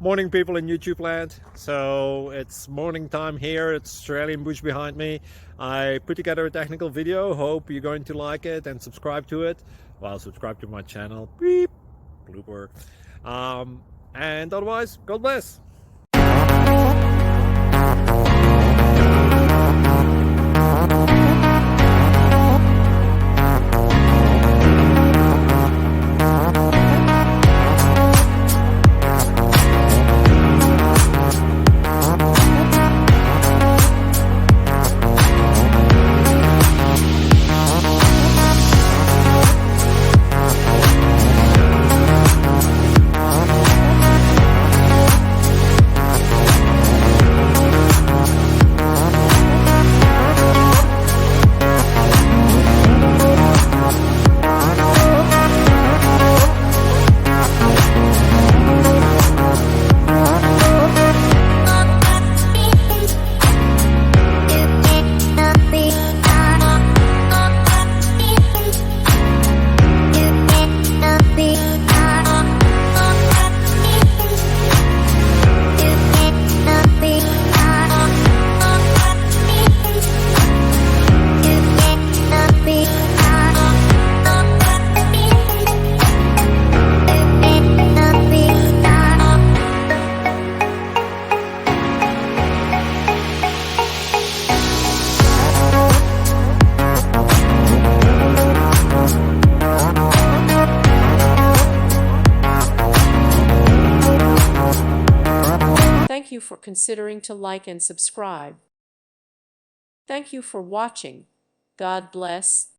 Morning, people in YouTube land. So it's morning time here. It's Australian bush behind me. I put together a technical video. Hope you're going to like it and subscribe to it. Well, subscribe to my channel. Beep. Blooper. And otherwise, God bless. Thank you for considering to like and subscribe. Thank you for watching. God bless.